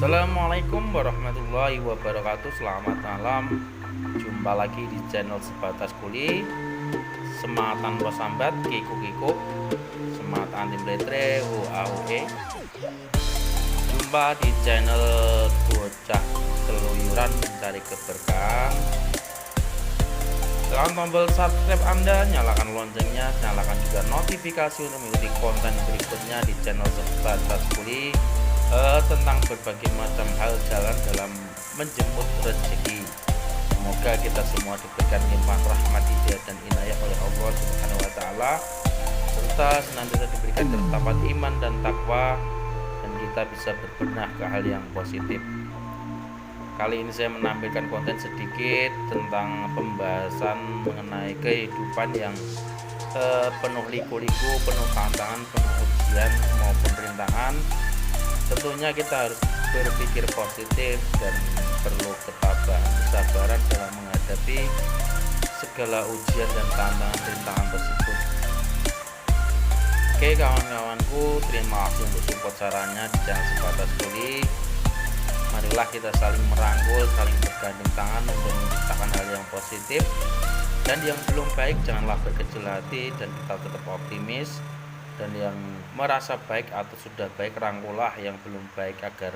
Assalamualaikum warahmatullahi wabarakatuh. Selamat malam. Jumpa lagi di channel Sebatas Kuli. Semangat tanpa sambat, kikuk-kikuk. Semangat anti meletre, UAUE. Jumpa di channel Bocah Keluyuran Mencari Keberkahan. Tekan tombol subscribe Anda, nyalakan loncengnya, nyalakan juga notifikasi untuk mengikuti konten berikutnya di channel Sebatas Kuli tentang berbagai macam hal jalan dalam menjemput rezeki. Semoga kita semua diberikan limpahan rahmat, hidayah dan inayah oleh Allah Subhanahu wa taala, serta senantiasa diberikan ketakwaan iman dan takwa, dan kita bisa berbenah ke hal yang positif. Kali ini saya menampilkan konten sedikit tentang pembahasan mengenai kehidupan yang penuh liku-liku, penuh tantangan, penuh ujian maupun rintangan. Tentunya kita harus berpikir positif dan perlu ketabahan, kesabaran dalam menghadapi segala ujian dan tantangan rintangan tersebut. Oke kawan-kawanku, terima kasih untuk support sarannya di channel Sebatas Kuli. Marilah kita saling merangkul, saling bergandeng tangan untuk menciptakan hal yang positif, dan yang belum baik janganlah berkecil hati dan kita tetap optimis, dan yang merasa baik atau sudah baik rangkulah yang belum baik agar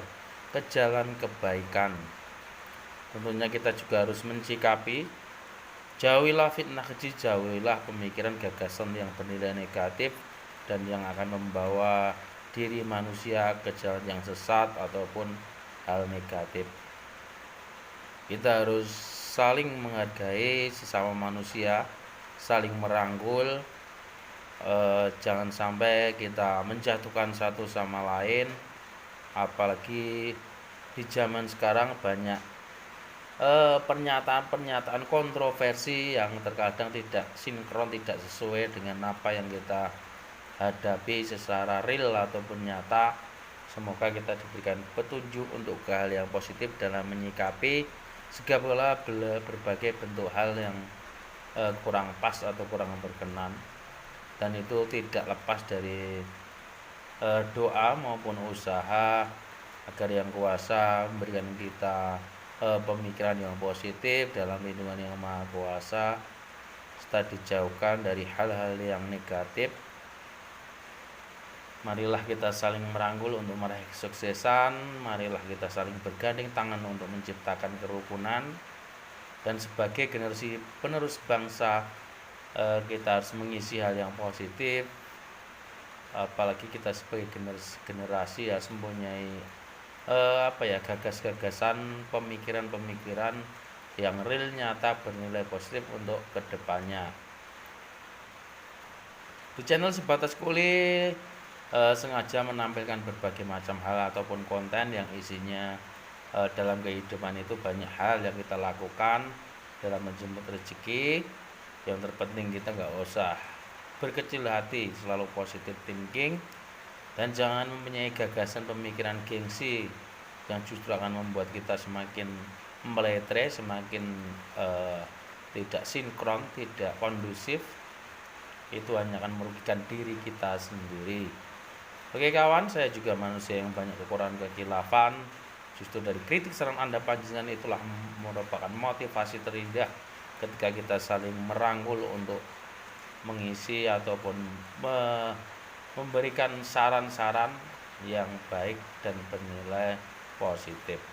ke jalan kebaikan. Tentunya kita juga harus mencikapi, jauhilah fitnah keji, jauhilah pemikiran gagasan yang bernilai negatif dan yang akan membawa diri manusia ke jalan yang sesat ataupun hal negatif. Kita harus saling menghargai sesama manusia, saling merangkul. Jangan sampai kita menjatuhkan satu sama lain, apalagi di zaman sekarang banyak pernyataan-pernyataan kontroversi yang terkadang tidak sinkron, tidak sesuai dengan apa yang kita hadapi secara real ataupun nyata. Semoga kita diberikan petunjuk untuk hal yang positif dalam menyikapi segala berbagai bentuk hal yang kurang pas atau kurang berkenan, dan itu tidak lepas dari doa maupun usaha agar Yang Kuasa memberikan kita pemikiran yang positif dalam lindungan Yang Maha Kuasa, serta dijauhkan dari hal-hal yang negatif. Marilah kita saling merangkul untuk meraih kesuksesan. Marilah kita saling bergandeng tangan untuk menciptakan kerukunan. Dan sebagai generasi penerus bangsa, kita harus mengisi hal yang positif. Apalagi kita sebagai generasi harus mempunyai gagas-gagasan, pemikiran-pemikiran yang real, nyata, bernilai positif untuk kedepannya. Di channel Sebatas Kuli sengaja menampilkan berbagai macam hal ataupun konten yang isinya dalam kehidupan itu banyak hal yang kita lakukan dalam menjemput rezeki. Yang terpenting kita nggak usah berkecil hati, selalu positive thinking, dan jangan mempunyai gagasan pemikiran gengsi yang justru akan membuat kita semakin meletre, semakin tidak sinkron, tidak kondusif. Itu hanya akan merugikan diri kita sendiri. Oke kawan, saya juga manusia yang banyak kekurangan, kekhilafan. Justru dari kritik saran Anda panjenengan itulah merupakan motivasi terindah ketika kita saling merangkul untuk mengisi ataupun memberikan saran-saran yang baik dan bernilai positif.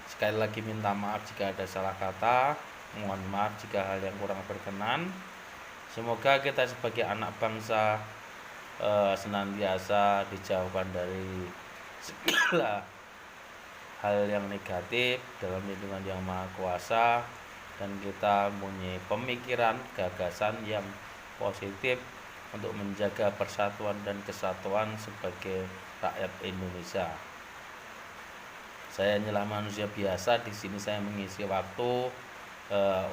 Sekali lagi minta maaf jika ada salah kata, mohon maaf jika hal yang kurang berkenan. Semoga kita sebagai anak bangsa senantiasa dijauhkan dari segala hal yang negatif dalam lindungan Yang Maha Kuasa, dan kita mempunyai pemikiran gagasan yang positif untuk menjaga persatuan dan kesatuan sebagai rakyat Indonesia. Saya hanyalah manusia biasa, di sini saya mengisi waktu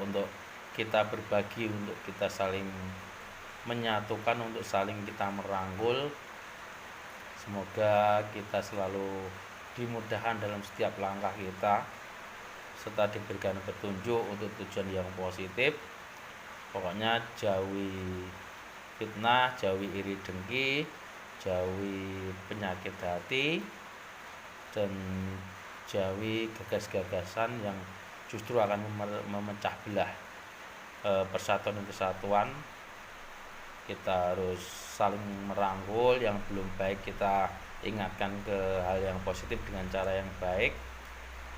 untuk kita berbagi, untuk kita saling menyatukan, untuk saling kita merangkul. Semoga kita selalu dimudahkan dalam setiap langkah kita, serta diberikan petunjuk untuk tujuan yang positif. Pokoknya jauhi fitnah, jauhi iri dengki, jauhi penyakit hati, dan jauhi gagas-gagasan yang justru akan memecah belah persatuan dan kesatuan. Kita harus saling merangkul, yang belum baik kita ingatkan ke hal yang positif dengan cara yang baik,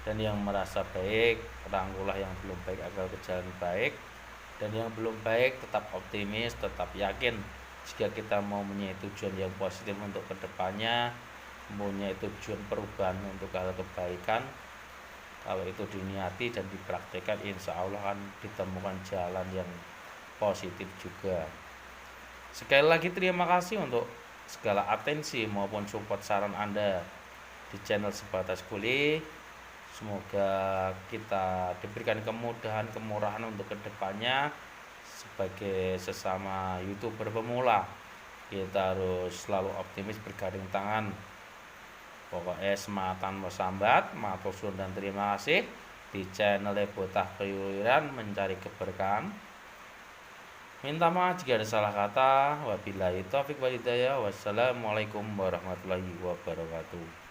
dan yang merasa baik rangkullah yang belum baik agar ke jalan baik, dan yang belum baik tetap optimis, tetap yakin jika kita mau mempunyai tujuan yang positif untuk kedepannya, mempunyai tujuan perubahan untuk hal kebaikan. Kalau itu diniati dan dipraktikkan, insya Allah akan ditemukan jalan yang positif juga. Sekali lagi terima kasih untuk segala atensi maupun support saran Anda di channel Sebatas Kuli. Semoga kita diberikan kemudahan, kemurahan untuk kedepannya. Sebagai sesama YouTuber pemula, kita harus selalu optimis, bergandeng tangan. Pokoknya semangat tanpa sambat. Matur suwun dan terima kasih di channel Botah Keluyuran Mencari Keberkahan. Minta maaf jika ada salah kata. Wabillahi taufiq wal hidayah. Wassalamualaikum warahmatullahi wabarakatuh.